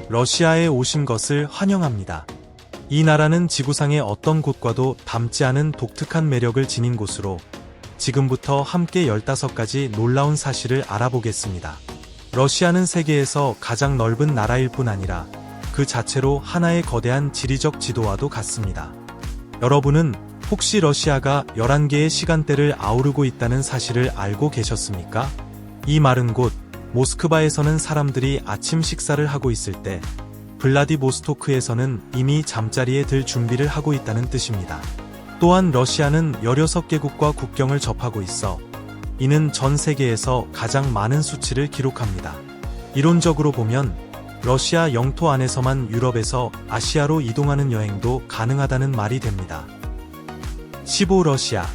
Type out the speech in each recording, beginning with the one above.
러시아에 오신 것을 환영합니다. 이 나라는 지구상의 어떤 곳과도 닮지 않은 독특한 매력을 지닌 곳으로 지금부터 함께 15가지 놀라운 사실을 알아보겠습니다. 러시아는 세계에서 가장 넓은 나라일 뿐 아니라 그 자체로 하나의 거대한 지리적 지도와도 같습니다. 여러분은 혹시 러시아가 11개의 시간대를 아우르고 있다는 사실을 알고 계셨습니까? 이 마른 곳 모스크바에서는 사람들이 아침 식사를 하고 있을 때 블라디보스토크에서는 이미 잠자리에 들 준비를 하고 있다는 뜻입니다. 또한 러시아는 16개국과 국경을 접하고 있어 이는 전 세계에서 가장 많은 수치를 기록합니다. 이론적으로 보면 러시아 영토 안에서만 유럽에서 아시아로 이동하는 여행도 가능하다는 말이 됩니다. 15. 러시아.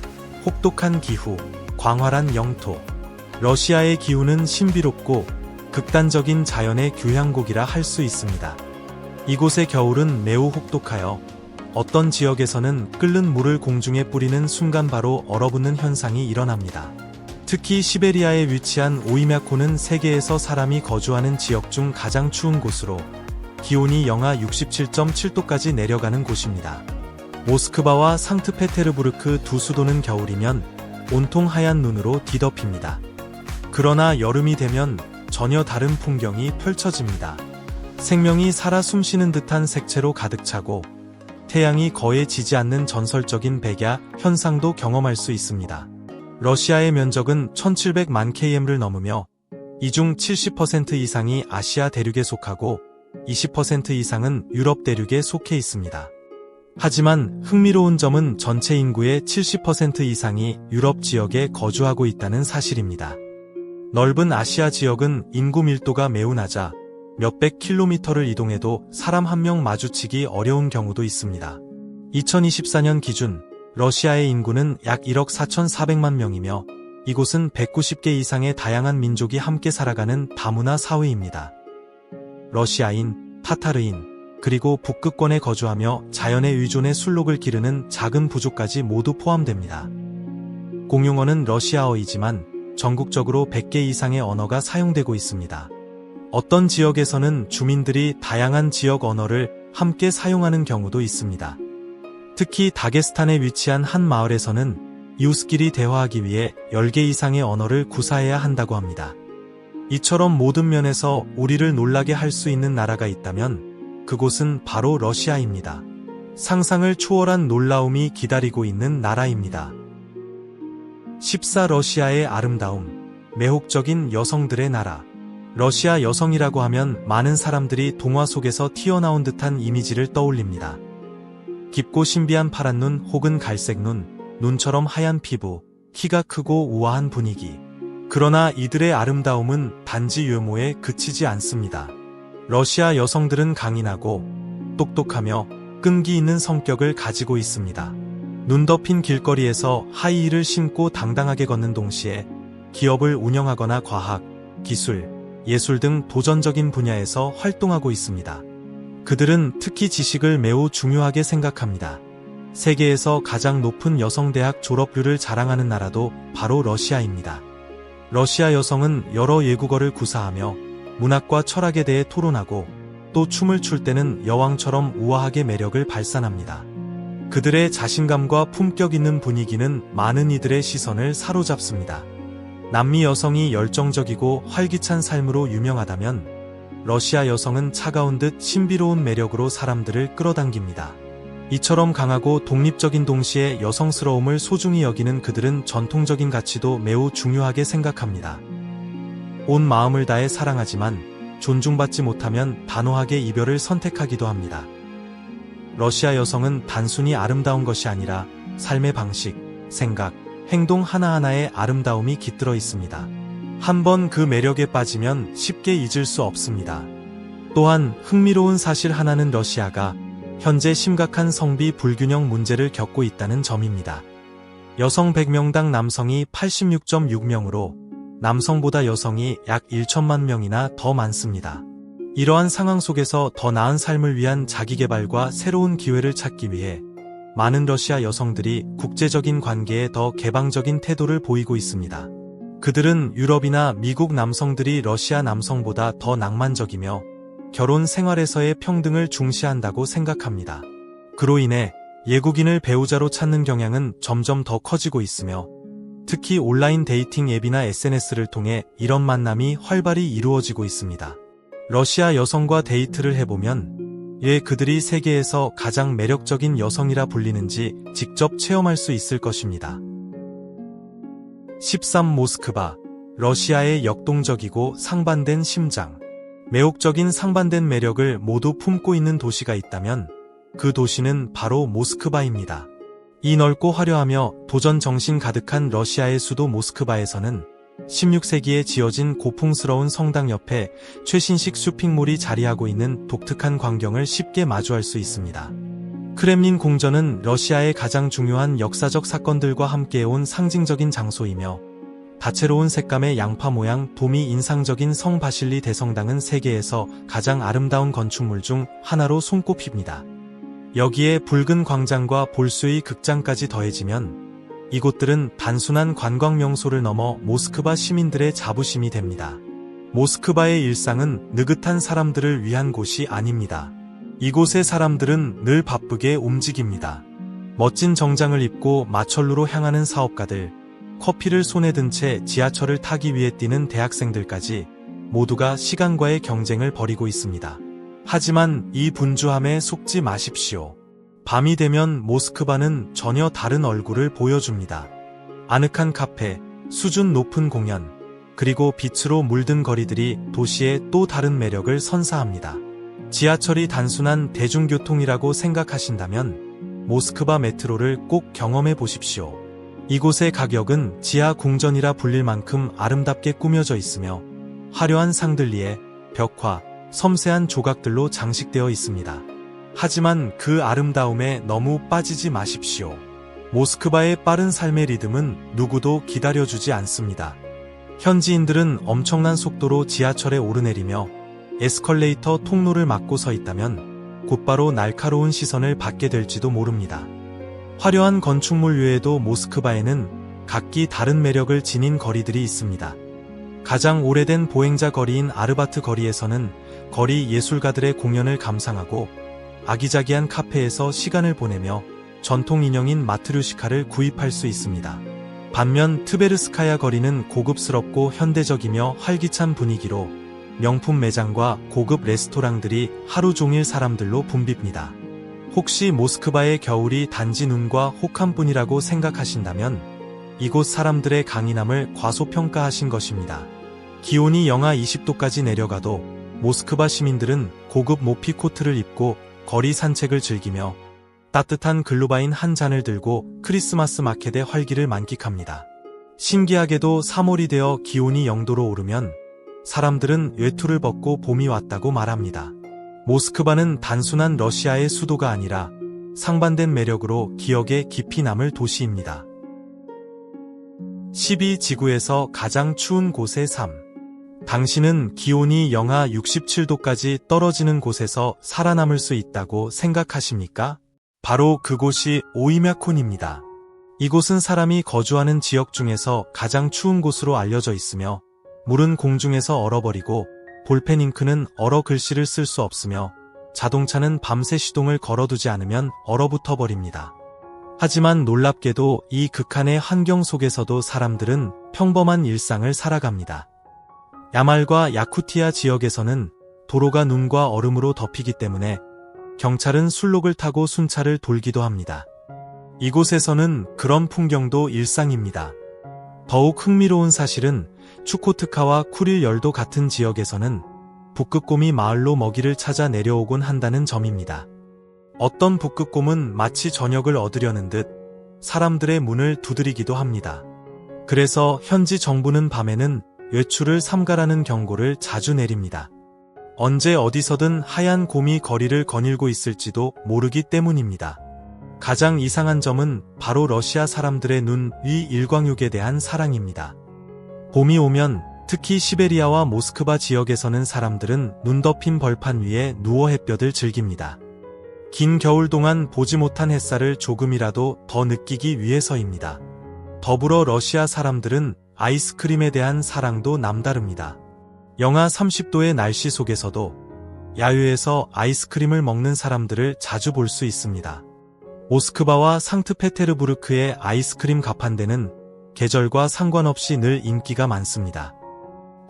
혹독한 기후, 광활한 영토. 러시아의 기후는 신비롭고 극단적인 자연의 교향곡이라 할 수 있습니다. 이곳의 겨울은 매우 혹독하여 어떤 지역에서는 끓는 물을 공중에 뿌리는 순간 바로 얼어붙는 현상이 일어납니다. 특히 시베리아에 위치한 오이мя코는 세계에서 사람이 거주하는 지역 중 가장 추운 곳으로 기온이 영하 67.7도까지 내려가는 곳입니다. 모스크바와 상트페테르부르크 두 수도는 겨울이면 온통 하얀 눈으로 뒤덮입니다. 그러나 여름이 되면 전혀 다른 풍경이 펼쳐집니다. 생명이 살아 숨쉬는 듯한 색채로 가득 차고 태양이 거의 지지 않는 전설적인 백야 현상도 경험할 수 있습니다. 러시아의 면적은 1700만 km를 넘으며 이 중 70% 이상이 아시아 대륙에 속하고 20% 이상은 유럽 대륙에 속해 있습니다. 하지만 흥미로운 점은 전체 인구의 70% 이상이 유럽 지역에 거주하고 있다는 사실입니다. 넓은 아시아 지역은 인구 밀도가 매우 낮아 몇백 킬로미터를 이동해도 사람 한 명 마주치기 어려운 경우도 있습니다. 2024년 기준 러시아의 인구는 약 1억 4,400만 명이며 이곳은 190개 이상의 다양한 민족이 함께 살아가는 다문화 사회입니다. 러시아인, 타타르인, 그리고 북극권에 거주하며 자연에 의존해 술록을 기르는 작은 부족까지 모두 포함됩니다. 공용어는 러시아어이지만 전국적으로 100개 이상의 언어가 사용되고 있습니다. 어떤 지역에서는 주민들이 다양한 지역 언어를 함께 사용하는 경우도 있습니다. 특히 다게스탄에 위치한 한 마을에서는 이웃끼리 대화하기 위해 10개 이상의 언어를 구사해야 한다고 합니다. 이처럼 모든 면에서 우리를 놀라게 할 수 있는 나라가 있다면 그곳은 바로 러시아입니다. 상상을 초월한 놀라움이 기다리고 있는 나라입니다. 14. 러시아의 아름다움. 매혹적인 여성들의 나라. 러시아 여성이라고 하면 많은 사람들이 동화 속에서 튀어나온 듯한 이미지를 떠올립니다. 깊고 신비한 파란 눈 혹은 갈색 눈, 눈처럼 하얀 피부, 키가 크고 우아한 분위기. 그러나 이들의 아름다움은 단지 외모에 그치지 않습니다. 러시아 여성들은 강인하고 똑똑하며 끈기 있는 성격을 가지고 있습니다. 눈 덮인 길거리에서 하이힐을 신고 당당하게 걷는 동시에 기업을 운영하거나 과학, 기술, 예술 등 도전적인 분야에서 활동하고 있습니다. 그들은 특히 지식을 매우 중요하게 생각합니다. 세계에서 가장 높은 여성대학 졸업률을 자랑하는 나라도 바로 러시아입니다. 러시아 여성은 여러 외국어를 구사하며 문학과 철학에 대해 토론하고 또 춤을 출 때는 여왕처럼 우아하게 매력을 발산합니다. 그들의 자신감과 품격 있는 분위기는 많은 이들의 시선을 사로잡습니다. 남미 여성이 열정적이고 활기찬 삶으로 유명하다면 러시아 여성은 차가운 듯 신비로운 매력으로 사람들을 끌어당깁니다. 이처럼 강하고 독립적인 동시에 여성스러움을 소중히 여기는 그들은 전통적인 가치도 매우 중요하게 생각합니다. 온 마음을 다해 사랑하지만 존중받지 못하면 단호하게 이별을 선택하기도 합니다. 러시아 여성은 단순히 아름다운 것이 아니라 삶의 방식, 생각, 행동 하나하나에 아름다움이 깃들어 있습니다. 한번 그 매력에 빠지면 쉽게 잊을 수 없습니다. 또한 흥미로운 사실 하나는 러시아가 현재 심각한 성비 불균형 문제를 겪고 있다는 점입니다. 여성 100명당 남성이 86.6명으로 남성보다 여성이 약 1천만 명이나 더 많습니다. 이러한 상황 속에서 더 나은 삶을 위한 자기개발과 새로운 기회를 찾기 위해 많은 러시아 여성들이 국제적인 관계에 더 개방적인 태도를 보이고 있습니다. 그들은 유럽이나 미국 남성들이 러시아 남성보다 더 낭만적이며 결혼 생활에서의 평등을 중시한다고 생각합니다. 그로 인해 외국인을 배우자로 찾는 경향은 점점 더 커지고 있으며 특히 온라인 데이팅 앱이나 SNS를 통해 이런 만남이 활발히 이루어지고 있습니다. 러시아 여성과 데이트를 해보면 왜 그들이 세계에서 가장 매력적인 여성이라 불리는지 직접 체험할 수 있을 것입니다. 13. 모스크바. 러시아의 역동적이고 상반된 심장. 매혹적인 상반된 매력을 모두 품고 있는 도시가 있다면 그 도시는 바로 모스크바입니다. 이 넓고 화려하며 도전 정신 가득한 러시아의 수도 모스크바에서는 16세기에 지어진 고풍스러운 성당 옆에 최신식 쇼핑몰이 자리하고 있는 독특한 광경을 쉽게 마주할 수 있습니다. 크렘린 궁전은 러시아의 가장 중요한 역사적 사건들과 함께해온 상징적인 장소이며 다채로운 색감의 양파 모양 돔이 인상적인 성 바실리 대성당은 세계에서 가장 아름다운 건축물 중 하나로 손꼽힙니다. 여기에 붉은 광장과 볼수의 극장까지 더해지면 이곳들은 단순한 관광 명소를 넘어 모스크바 시민들의 자부심이 됩니다. 모스크바의 일상은 느긋한 사람들을 위한 곳이 아닙니다. 이곳의 사람들은 늘 바쁘게 움직입니다. 멋진 정장을 입고 마철루로 향하는 사업가들, 커피를 손에 든 채 지하철을 타기 위해 뛰는 대학생들까지 모두가 시간과의 경쟁을 벌이고 있습니다. 하지만 이 분주함에 속지 마십시오. 밤이 되면 모스크바는 전혀 다른 얼굴을 보여줍니다. 아늑한 카페, 수준 높은 공연, 그리고 빛으로 물든 거리들이 도시의 또 다른 매력을 선사합니다. 지하철이 단순한 대중교통이라고 생각하신다면 모스크바 메트로를 꼭 경험해 보십시오. 이곳의 가격은 지하 궁전이라 불릴 만큼 아름답게 꾸며져 있으며 화려한 상들리에 벽화, 섬세한 조각들로 장식되어 있습니다. 하지만 그 아름다움에 너무 빠지지 마십시오. 모스크바의 빠른 삶의 리듬은 누구도 기다려주지 않습니다. 현지인들은 엄청난 속도로 지하철에 오르내리며 에스컬레이터 통로를 막고 서 있다면 곧바로 날카로운 시선을 받게 될지도 모릅니다. 화려한 건축물 외에도 모스크바에는 각기 다른 매력을 지닌 거리들이 있습니다. 가장 오래된 보행자 거리인 아르바트 거리에서는 거리 예술가들의 공연을 감상하고 아기자기한 카페에서 시간을 보내며 전통 인형인 마트류시카를 구입할 수 있습니다. 반면 트베르스카야 거리는 고급스럽고 현대적이며 활기찬 분위기로 명품 매장과 고급 레스토랑들이 하루 종일 사람들로 붐빕니다. 혹시 모스크바의 겨울이 단지 눈과 혹한뿐이라고 생각하신다면 이곳 사람들의 강인함을 과소평가하신 것입니다. 기온이 영하 20도까지 내려가도 모스크바 시민들은 고급 모피 코트를 입고 거리 산책을 즐기며 따뜻한 글루바인 한 잔을 들고 크리스마스 마켓의 활기를 만끽합니다. 신기하게도 3월이 되어 기온이 0도로 오르면 사람들은 외투를 벗고 봄이 왔다고 말합니다. 모스크바는 단순한 러시아의 수도가 아니라 상반된 매력으로 기억에 깊이 남을 도시입니다. 12. 지구에서 가장 추운 곳의 삶. 당신은 기온이 영하 67도까지 떨어지는 곳에서 살아남을 수 있다고 생각하십니까? 바로 그곳이 오이мя콘입니다. 이곳은 사람이 거주하는 지역 중에서 가장 추운 곳으로 알려져 있으며 물은 공중에서 얼어버리고 볼펜 잉크는 얼어 글씨를 쓸 수 없으며 자동차는 밤새 시동을 걸어두지 않으면 얼어붙어 버립니다. 하지만 놀랍게도 이 극한의 환경 속에서도 사람들은 평범한 일상을 살아갑니다. 야말과 야쿠티아 지역에서는 도로가 눈과 얼음으로 덮이기 때문에 경찰은 술록을 타고 순찰을 돌기도 합니다. 이곳에서는 그런 풍경도 일상입니다. 더욱 흥미로운 사실은 추코트카와 쿠릴 열도 같은 지역에서는 북극곰이 마을로 먹이를 찾아 내려오곤 한다는 점입니다. 어떤 북극곰은 마치 저녁을 얻으려는 듯 사람들의 문을 두드리기도 합니다. 그래서 현지 정부는 밤에는 외출을 삼가라는 경고를 자주 내립니다. 언제 어디서든 하얀 곰이 거리를 거닐고 있을지도 모르기 때문입니다. 가장 이상한 점은 바로 러시아 사람들의 눈 위 일광욕에 대한 사랑입니다. 봄이 오면 특히 시베리아와 모스크바 지역에서는 사람들은 눈 덮인 벌판 위에 누워 햇볕을 즐깁니다. 긴 겨울 동안 보지 못한 햇살을 조금이라도 더 느끼기 위해서입니다. 더불어 러시아 사람들은 아이스크림에 대한 사랑도 남다릅니다. 영하 30도의 날씨 속에서도 야유에서 아이스크림을 먹는 사람들을 자주 볼 수 있습니다. 모스크바와 상트페테르부르크의 아이스크림 가판대는 계절과 상관없이 늘 인기가 많습니다.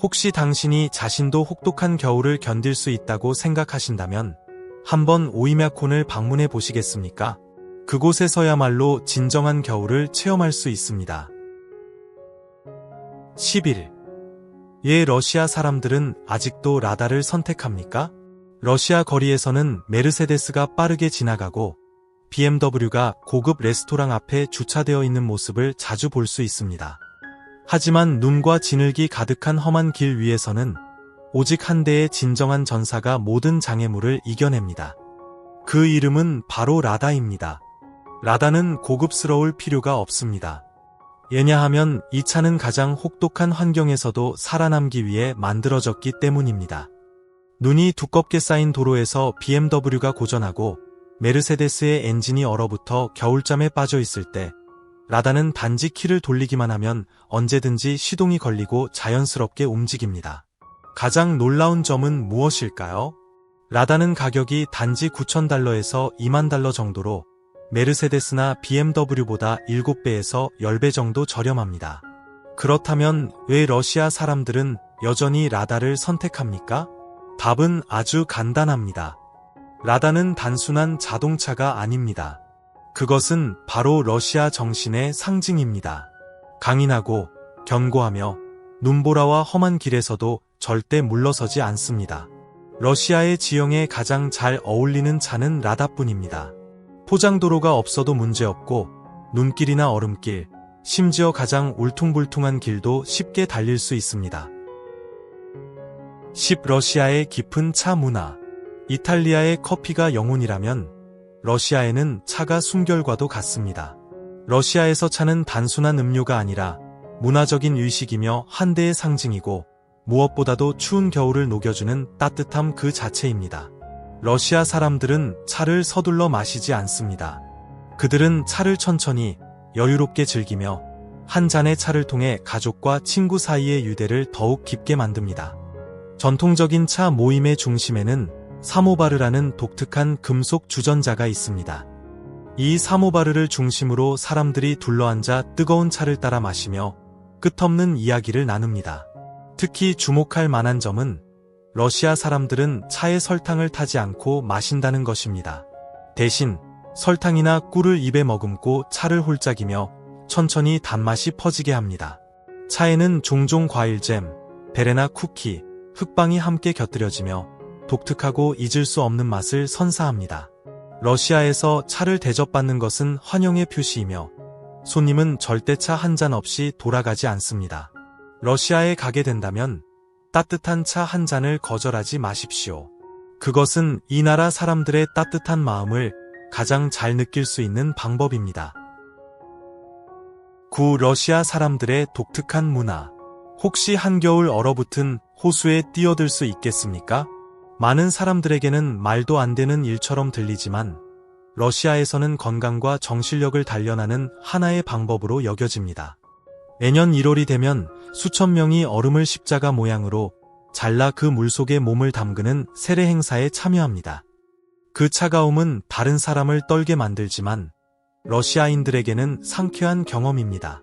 혹시 당신이 자신도 혹독한 겨울을 견딜 수 있다고 생각하신다면 한번 오이메콘을 방문해 보시겠습니까? 그곳에서야말로 진정한 겨울을 체험할 수 있습니다. 11. 왜 러시아 사람들은 아직도 라다를 선택합니까? 러시아 거리에서는 메르세데스가 빠르게 지나가고 BMW가 고급 레스토랑 앞에 주차되어 있는 모습을 자주 볼 수 있습니다. 하지만 눈과 진흙이 가득한 험한 길 위에서는 오직 한 대의 진정한 전사가 모든 장애물을 이겨냅니다. 그 이름은 바로 라다입니다. 라다는 고급스러울 필요가 없습니다. 왜냐하면 이 차는 가장 혹독한 환경에서도 살아남기 위해 만들어졌기 때문입니다. 눈이 두껍게 쌓인 도로에서 BMW가 고전하고 메르세데스의 엔진이 얼어붙어 겨울잠에 빠져 있을 때 라다는 단지 키를 돌리기만 하면 언제든지 시동이 걸리고 자연스럽게 움직입니다. 가장 놀라운 점은 무엇일까요? 라다는 가격이 단지 $9,000에서 $20,000 정도로 메르세데스나 BMW보다 7배에서 10배 정도 저렴합니다. 그렇다면 왜 러시아 사람들은 여전히 라다를 선택합니까? 답은 아주 간단합니다. 라다는 단순한 자동차가 아닙니다. 그것은 바로 러시아 정신의 상징입니다. 강인하고 견고하며 눈보라와 험한 길에서도 절대 물러서지 않습니다. 러시아의 지형에 가장 잘 어울리는 차는 라다뿐입니다. 포장도로가 없어도 문제없고 눈길이나 얼음길, 심지어 가장 울퉁불퉁한 길도 쉽게 달릴 수 있습니다. 10. 러시아의 깊은 차 문화. 이탈리아의 커피가 영혼이라면 러시아에는 차가 숨결과도 같습니다. 러시아에서 차는 단순한 음료가 아니라 문화적인 의식이며 한대의 상징이고 무엇보다도 추운 겨울을 녹여주는 따뜻함 그 자체입니다. 러시아 사람들은 차를 서둘러 마시지 않습니다. 그들은 차를 천천히 여유롭게 즐기며 한 잔의 차를 통해 가족과 친구 사이의 유대를 더욱 깊게 만듭니다. 전통적인 차 모임의 중심에는 사모바르라는 독특한 금속 주전자가 있습니다. 이 사모바르를 중심으로 사람들이 둘러앉아 뜨거운 차를 따라 마시며 끝없는 이야기를 나눕니다. 특히 주목할 만한 점은 러시아 사람들은 차에 설탕을 타지 않고 마신다는 것입니다. 대신 설탕이나 꿀을 입에 머금고 차를 홀짝이며 천천히 단맛이 퍼지게 합니다. 차에는 종종 과일잼, 베레나 쿠키, 흑빵이 함께 곁들여지며 독특하고 잊을 수 없는 맛을 선사합니다. 러시아에서 차를 대접받는 것은 환영의 표시이며 손님은 절대 차 한 잔 없이 돌아가지 않습니다. 러시아에 가게 된다면 따뜻한 차 한 잔을 거절하지 마십시오. 그것은 이 나라 사람들의 따뜻한 마음을 가장 잘 느낄 수 있는 방법입니다. 9. 러시아 사람들의 독특한 문화. 혹시 한겨울 얼어붙은 호수에 뛰어들 수 있겠습니까? 많은 사람들에게는 말도 안 되는 일처럼 들리지만 러시아에서는 건강과 정신력을 단련하는 하나의 방법으로 여겨집니다. 매년 1월이 되면 수천 명이 얼음을 십자가 모양으로 잘라 그 물속에 몸을 담그는 세례 행사에 참여합니다. 그 차가움은 다른 사람을 떨게 만들지만 러시아인들에게는 상쾌한 경험입니다.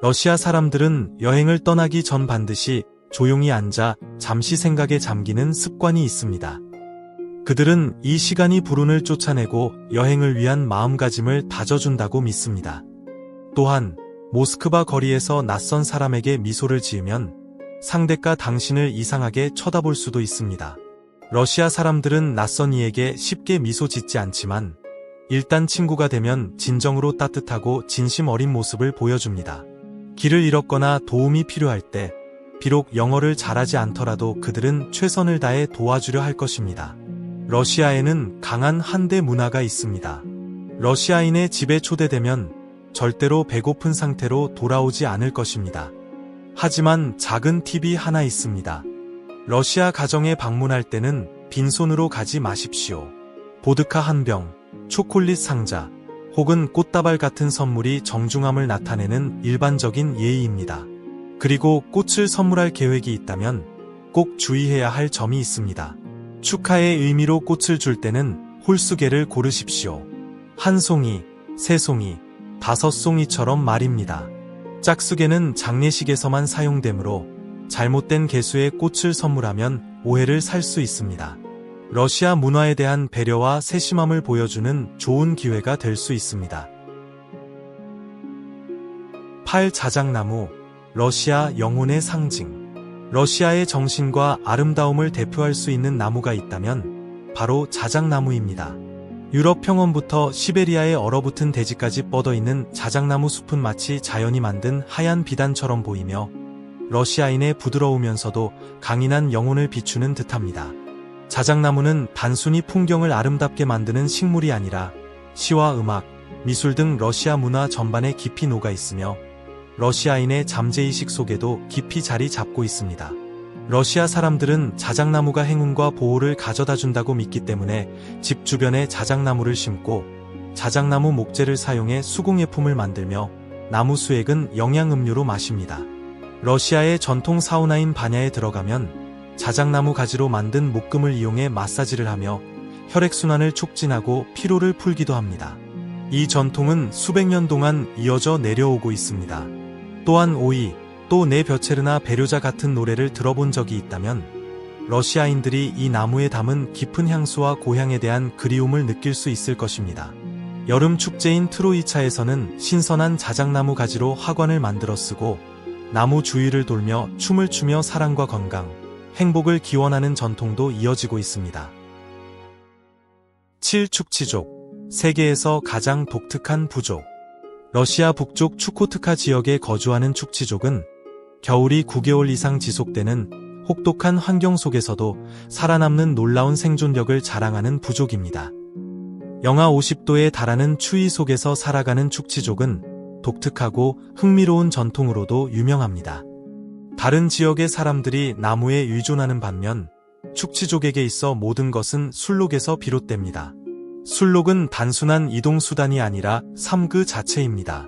러시아 사람들은 여행을 떠나기 전 반드시 조용히 앉아 잠시 생각에 잠기는 습관이 있습니다. 그들은 이 시간이 불운을 쫓아내고 여행을 위한 마음가짐을 다져준다고 믿습니다. 또한 모스크바 거리에서 낯선 사람에게 미소를 지으면 상대가 당신을 이상하게 쳐다볼 수도 있습니다. 러시아 사람들은 낯선 이에게 쉽게 미소 짓지 않지만 일단 친구가 되면 진정으로 따뜻하고 진심 어린 모습을 보여줍니다. 길을 잃었거나 도움이 필요할 때 비록 영어를 잘하지 않더라도 그들은 최선을 다해 도와주려 할 것입니다. 러시아에는 강한 한대 문화가 있습니다. 러시아인의 집에 초대되면 절대로 배고픈 상태로 돌아오지 않을 것입니다. 하지만 작은 팁이 하나 있습니다. 러시아 가정에 방문할 때는 빈손으로 가지 마십시오. 보드카 한 병, 초콜릿 상자, 혹은 꽃다발 같은 선물이 정중함을 나타내는 일반적인 예의입니다. 그리고 꽃을 선물할 계획이 있다면 꼭 주의해야 할 점이 있습니다. 축하의 의미로 꽃을 줄 때는 홀수개를 고르십시오. 한 송이, 세 송이, 다섯 송이처럼 말입니다. 짝수개는 장례식에서만 사용되므로 잘못된 개수의 꽃을 선물하면 오해를 살 수 있습니다. 러시아 문화에 대한 배려와 세심함을 보여주는 좋은 기회가 될 수 있습니다. 8. 자작나무, 러시아 영혼의 상징. 러시아의 정신과 아름다움을 대표할 수 있는 나무가 있다면 바로 자작나무입니다. 유럽 평원부터 시베리아의 얼어붙은 대지까지 뻗어있는 자작나무 숲은 마치 자연이 만든 하얀 비단처럼 보이며 러시아인의 부드러우면서도 강인한 영혼을 비추는 듯합니다. 자작나무는 단순히 풍경을 아름답게 만드는 식물이 아니라 시와 음악, 미술 등 러시아 문화 전반에 깊이 녹아 있으며 러시아인의 잠재의식 속에도 깊이 자리 잡고 있습니다. 러시아 사람들은 자작나무가 행운과 보호를 가져다 준다고 믿기 때문에 집 주변에 자작나무를 심고 자작나무 목재를 사용해 수공예품을 만들며 나무 수액은 영양음료로 마십니다. 러시아의 전통 사우나인 바냐에 들어가면 자작나무 가지로 만든 목금을 이용해 마사지를 하며 혈액순환을 촉진하고 피로를 풀기도 합니다. 이 전통은 수백 년 동안 이어져 내려오고 있습니다. 또한 오이, 또 내 벼체르나 배려자 같은 노래를 들어본 적이 있다면 러시아인들이 이 나무에 담은 깊은 향수와 고향에 대한 그리움을 느낄 수 있을 것입니다. 여름 축제인 트로이차에서는 신선한 자작나무 가지로 화관을 만들어 쓰고 나무 주위를 돌며 춤을 추며 사랑과 건강, 행복을 기원하는 전통도 이어지고 있습니다. 7. 축치족, 세계에서 가장 독특한 부족. 러시아 북쪽 추코트카 지역에 거주하는 축치족은 겨울이 9개월 이상 지속되는 혹독한 환경 속에서도 살아남는 놀라운 생존력을 자랑하는 부족입니다. 영하 50도에 달하는 추위 속에서 살아가는 축치족은 독특하고 흥미로운 전통으로도 유명합니다. 다른 지역의 사람들이 나무에 의존하는 반면 축치족에게 있어 모든 것은 술록에서 비롯됩니다. 술록은 단순한 이동수단이 아니라 삶 그 자체입니다.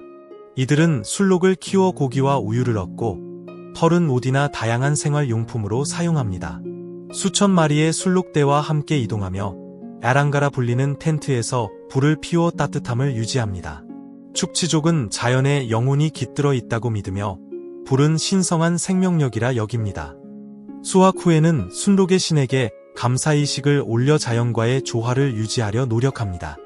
이들은 술록을 키워 고기와 우유를 얻고 털은 옷이나 다양한 생활용품으로 사용합니다. 수천 마리의 술록대와 함께 이동하며 야랑가라 불리는 텐트에서 불을 피워 따뜻함을 유지합니다. 축치족은 자연에 영혼이 깃들어 있다고 믿으며 불은 신성한 생명력이라 여깁니다. 수확 후에는 순록의 신에게 감사의식을 올려 자연과의 조화를 유지하려 노력합니다.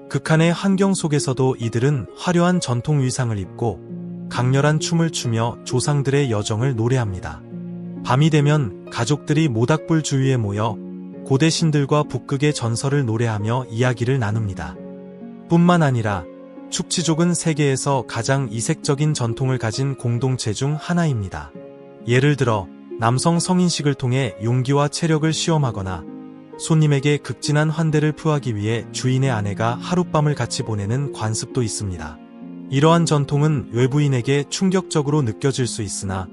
극한의 환경 속에서도 이들은 화려한 전통 의상을 입고 강렬한 춤을 추며 조상들의 여정을 노래합니다. 밤이 되면 가족들이 모닥불 주위에 모여 고대 신들과 북극의 전설을 노래하며 이야기를 나눕니다. 뿐만 아니라 축치족은 세계에서 가장 이색적인 전통을 가진 공동체 중 하나입니다. 예를 들어 남성 성인식을 통해 용기와 체력을 시험하거나 손님에게 극진한 환대를 표하기 위해 주인의 아내가 하룻밤을 같이 보내는 관습도 있습니다. 이러한 전통은 외부인에게 충격적으로 느껴질 수 있으나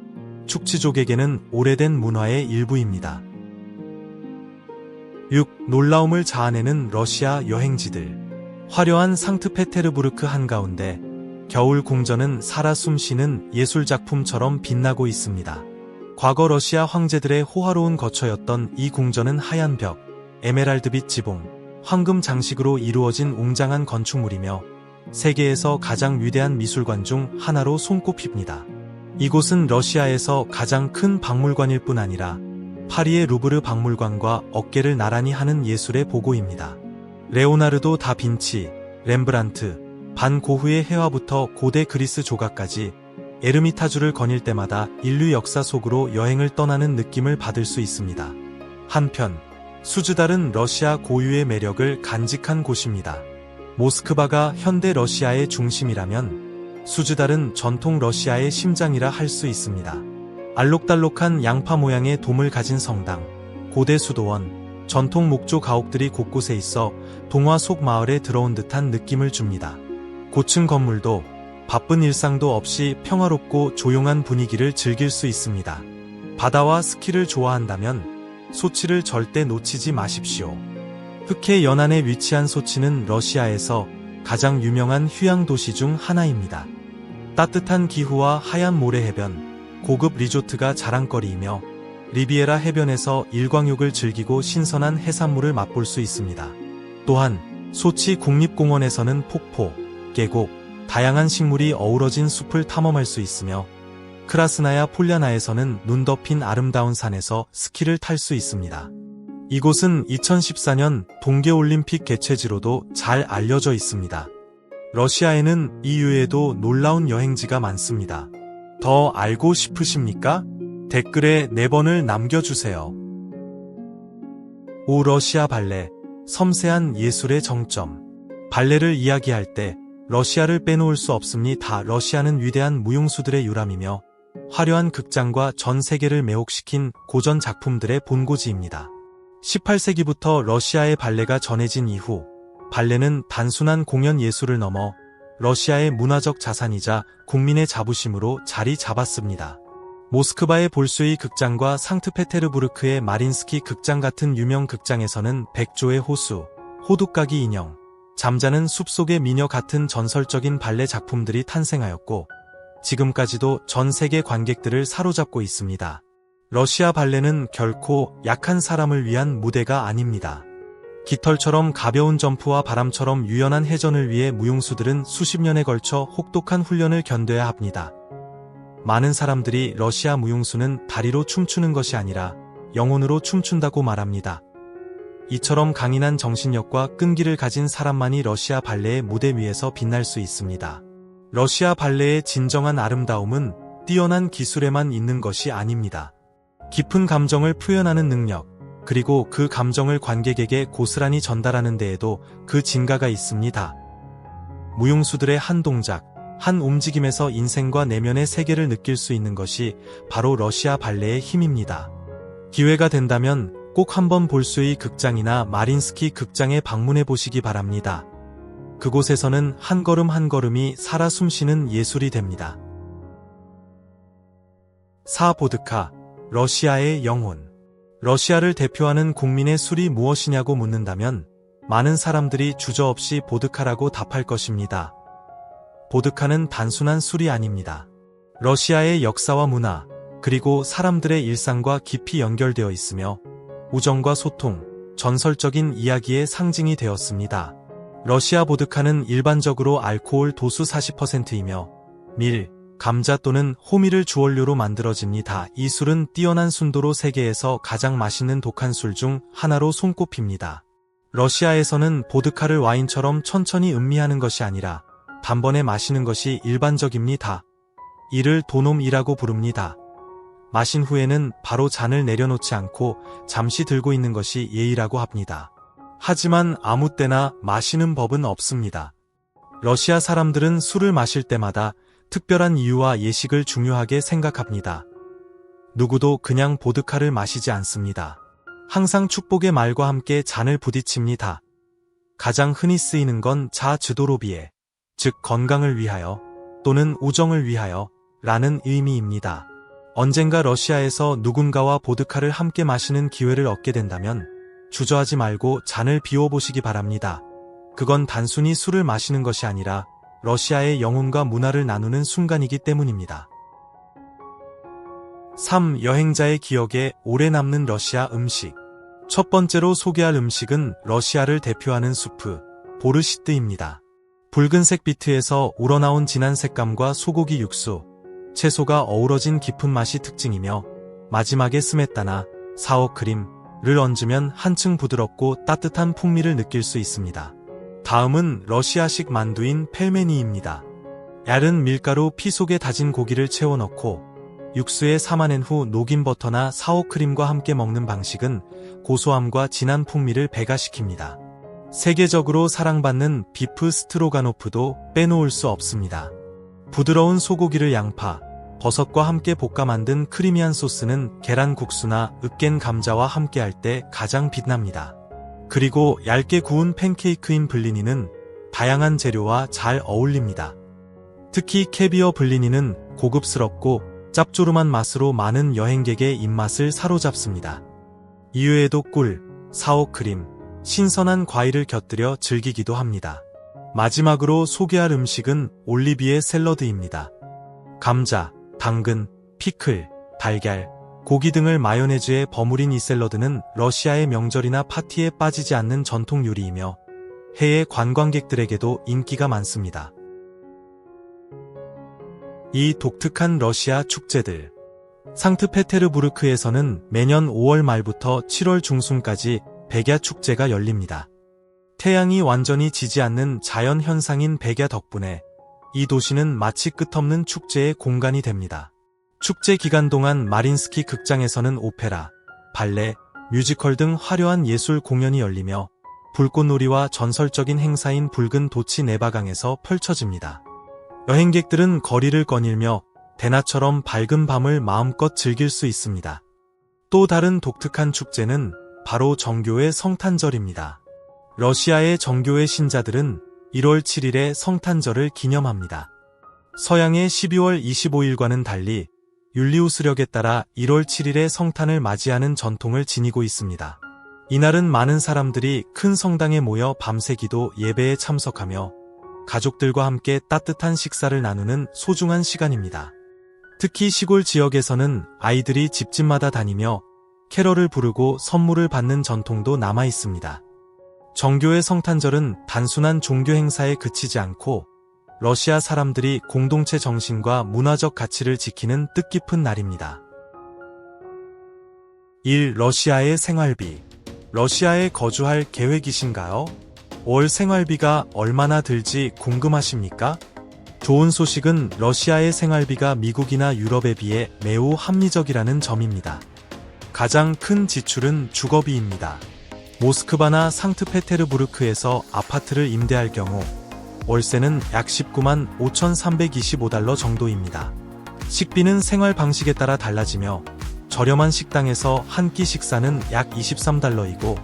축치족에게는 오래된 문화의 일부입니다. 6. 놀라움을 자아내는 러시아 여행지들. 화려한 상트페테르부르크 한가운데 겨울 궁전은 살아 숨쉬는 예술작품처럼 빛나고 있습니다. 과거 러시아 황제들의 호화로운 거처였던 이 궁전은 하얀 벽, 에메랄드빛 지붕, 황금 장식으로 이루어진 웅장한 건축물이며 세계에서 가장 위대한 미술관 중 하나로 손꼽힙니다. 이곳은 러시아에서 가장 큰 박물관일 뿐 아니라 파리의 루브르 박물관과 어깨를 나란히 하는 예술의 보고입니다. 레오나르도 다빈치, 렘브란트, 반 고흐의 회화부터 고대 그리스 조각까지 에르미타주를 거닐 때마다 인류 역사 속으로 여행을 떠나는 느낌을 받을 수 있습니다. 한편 수즈달은 러시아 고유의 매력을 간직한 곳입니다. 모스크바가 현대 러시아의 중심이라면 수즈달은 전통 러시아의 심장이라 할 수 있습니다. 알록달록한 양파 모양의 돔을 가진 성당, 고대 수도원, 전통 목조 가옥들이 곳곳에 있어 동화 속 마을에 들어온 듯한 느낌을 줍니다. 고층 건물도 바쁜 일상도 없이 평화롭고 조용한 분위기를 즐길 수 있습니다. 바다와 스키를 좋아한다면 소치를 절대 놓치지 마십시오. 흑해 연안에 위치한 소치는 러시아에서 가장 유명한 휴양 도시 중 하나입니다. 따뜻한 기후와 하얀 모래 해변, 고급 리조트가 자랑거리이며 리비에라 해변에서 일광욕을 즐기고 신선한 해산물을 맛볼 수 있습니다. 또한 소치 국립공원에서는 폭포, 계곡, 다양한 식물이 어우러진 숲을 탐험할 수 있으며 크라스나야 폴야나에서는 눈 덮인 아름다운 산에서 스키를 탈 수 있습니다. 이곳은 2014년 동계올림픽 개최지로도 잘 알려져 있습니다. 러시아에는 이외에도 놀라운 여행지가 많습니다. 더 알고 싶으십니까? 댓글에 4번을 남겨주세요. 5. 러시아 발레, 섬세한 예술의 정점. 발레를 이야기할 때 러시아를 빼놓을 수 없습니다. 러시아는 위대한 무용수들의 유람이며 화려한 극장과 전 세계를 매혹시킨 고전 작품들의 본고지입니다. 18세기부터 러시아의 발레가 전해진 이후 발레는 단순한 공연 예술을 넘어 러시아의 문화적 자산이자 국민의 자부심으로 자리 잡았습니다. 모스크바의 볼쇼이 극장과 상트페테르부르크의 마린스키 극장 같은 유명 극장에서는 백조의 호수, 호두까기 인형, 잠자는 숲속의 미녀 같은 전설적인 발레 작품들이 탄생하였고 지금까지도 전 세계 관객들을 사로잡고 있습니다. 러시아 발레는 결코 약한 사람을 위한 무대가 아닙니다. 깃털처럼 가벼운 점프와 바람처럼 유연한 회전을 위해 무용수들은 수십 년에 걸쳐 혹독한 훈련을 견뎌야 합니다. 많은 사람들이 러시아 무용수는 다리로 춤추는 것이 아니라 영혼으로 춤춘다고 말합니다. 이처럼 강인한 정신력과 끈기를 가진 사람만이 러시아 발레의 무대 위에서 빛날 수 있습니다. 러시아 발레의 진정한 아름다움은 뛰어난 기술에만 있는 것이 아닙니다. 깊은 감정을 표현하는 능력, 그리고 그 감정을 관객에게 고스란히 전달하는 데에도 그 진가가 있습니다. 무용수들의 한 동작, 한 움직임에서 인생과 내면의 세계를 느낄 수 있는 것이 바로 러시아 발레의 힘입니다. 기회가 된다면 꼭 한번 볼쇼이 극장이나 마린스키 극장에 방문해 보시기 바랍니다. 그곳에서는 한 걸음 한 걸음이 살아 숨쉬는 예술이 됩니다. 4. 보드카, 러시아의 영혼. 러시아를 대표하는 국민의 술이 무엇이냐고 묻는다면 많은 사람들이 주저없이 보드카라고 답할 것입니다. 보드카는 단순한 술이 아닙니다. 러시아의 역사와 문화, 그리고 사람들의 일상과 깊이 연결되어 있으며 우정과 소통, 전설적인 이야기의 상징이 되었습니다. 러시아 보드카는 일반적으로 알코올 도수 40%이며 밀, 감자 또는 호미를 주원료로 만들어집니다. 이 술은 뛰어난 순도로 세계에서 가장 맛있는 독한 술 중 하나로 손꼽힙니다. 러시아에서는 보드카를 와인처럼 천천히 음미하는 것이 아니라 단번에 마시는 것이 일반적입니다. 이를 도놈이라고 부릅니다. 마신 후에는 바로 잔을 내려놓지 않고 잠시 들고 있는 것이 예의라고 합니다. 하지만 아무 때나 마시는 법은 없습니다. 러시아 사람들은 술을 마실 때마다 특별한 이유와 예식을 중요하게 생각합니다. 누구도 그냥 보드카를 마시지 않습니다. 항상 축복의 말과 함께 잔을 부딪힙니다. 가장 흔히 쓰이는 건 자 즈도로비에, 즉 건강을 위하여 또는 우정을 위하여 라는 의미입니다. 언젠가 러시아에서 누군가와 보드카를 함께 마시는 기회를 얻게 된다면 주저하지 말고 잔을 비워보시기 바랍니다. 그건 단순히 술을 마시는 것이 아니라 러시아의 영혼과 문화를 나누는 순간이기 때문입니다. 3. 여행자의 기억에 오래 남는 러시아 음식. 첫 번째로 소개할 음식은 러시아를 대표하는 수프, 보르시트입니다. 붉은색 비트에서 우러나온 진한 색감과 소고기 육수, 채소가 어우러진 깊은 맛이 특징이며 마지막에 스메타나 사워크림을 얹으면 한층 부드럽고 따뜻한 풍미를 느낄 수 있습니다. 다음은 러시아식 만두인 펠메니입니다. 얇은 밀가루 피 속에 다진 고기를 채워 넣고 육수에 삶아낸 후 녹인 버터나 사워크림과 함께 먹는 방식은 고소함과 진한 풍미를 배가시킵니다. 세계적으로 사랑받는 비프 스트로가노프도 빼놓을 수 없습니다. 부드러운 소고기를 양파, 버섯과 함께 볶아 만든 크리미한 소스는 계란 국수나 으깬 감자와 함께할 때 가장 빛납니다. 그리고 얇게 구운 팬케이크인 블리니는 다양한 재료와 잘 어울립니다. 특히 캐비어 블리니는 고급스럽고 짭조름한 맛으로 많은 여행객의 입맛을 사로잡습니다. 이외에도 꿀, 사워크림, 신선한 과일을 곁들여 즐기기도 합니다. 마지막으로 소개할 음식은 올리비에 샐러드입니다. 감자, 당근, 피클, 달걀, 고기 등을 마요네즈에 버무린 이 샐러드는 러시아의 명절이나 파티에 빠지지 않는 전통 요리이며 해외 관광객들에게도 인기가 많습니다. 이 독특한 러시아 축제들. 상트페테르부르크에서는 매년 5월 말부터 7월 중순까지 백야 축제가 열립니다. 태양이 완전히 지지 않는 자연 현상인 백야 덕분에 이 도시는 마치 끝없는 축제의 공간이 됩니다. 축제 기간 동안 마린스키 극장에서는 오페라, 발레, 뮤지컬 등 화려한 예술 공연이 열리며 불꽃놀이와 전설적인 행사인 붉은 도치 네바강에서 펼쳐집니다. 여행객들은 거리를 거닐며 대낮처럼 밝은 밤을 마음껏 즐길 수 있습니다. 또 다른 독특한 축제는 바로 정교의 성탄절입니다. 러시아의 정교의 신자들은 1월 7일에 성탄절을 기념합니다. 서양의 12월 25일과는 달리 율리우스력에 따라 1월 7일에 성탄을 맞이하는 전통을 지니고 있습니다. 이날은 많은 사람들이 큰 성당에 모여 밤새 기도 예배에 참석하며 가족들과 함께 따뜻한 식사를 나누는 소중한 시간입니다. 특히 시골 지역에서는 아이들이 집집마다 다니며 캐럴을 부르고 선물을 받는 전통도 남아 있습니다. 정교의 성탄절은 단순한 종교 행사에 그치지 않고 러시아 사람들이 공동체 정신과 문화적 가치를 지키는 뜻깊은 날입니다. 1. 러시아의 생활비. 러시아에 거주할 계획이신가요? 월 생활비가 얼마나 들지 궁금하십니까? 좋은 소식은 러시아의 생활비가 미국이나 유럽에 비해 매우 합리적이라는 점입니다. 가장 큰 지출은 주거비입니다. 모스크바나 상트페테르부르크에서 아파트를 임대할 경우 월세는 약 19만 5,325달러 정도입니다. 식비는 생활 방식에 따라 달라지며 저렴한 식당에서 한 끼 식사는 약 23달러이고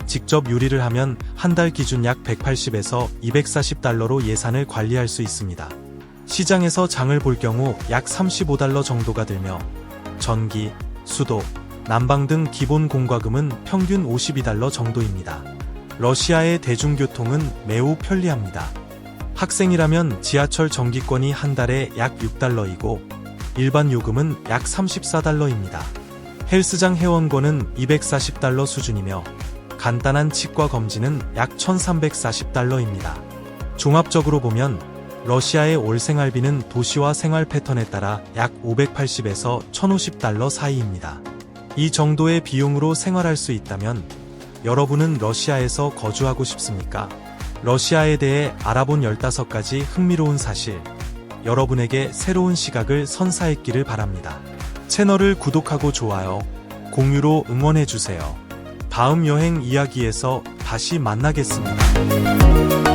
직접 요리를 하면 한 달 기준 약 180에서 240달러로 예산을 관리할 수 있습니다. 시장에서 장을 볼 경우 약 35달러 정도가 들며 전기, 수도, 난방 등 기본 공과금은 평균 52달러 정도입니다. 러시아의 대중교통은 매우 편리합니다. 학생이라면 지하철 정기권이 한 달에 약 6달러이고 일반 요금은 약 34달러입니다. 헬스장 회원권은 240달러 수준이며 간단한 치과 검진은 약 1340달러입니다. 종합적으로 보면 러시아의 월 생활비는 도시와 생활 패턴에 따라 약 580에서 1050달러 사이입니다. 이 정도의 비용으로 생활할 수 있다면 여러분은 러시아에서 거주하고 싶습니까? 러시아에 대해 알아본 15가지 흥미로운 사실, 여러분에게 새로운 시각을 선사했기를 바랍니다. 채널을 구독하고 좋아요, 공유로 응원해주세요. 다음 여행 이야기에서 다시 만나겠습니다.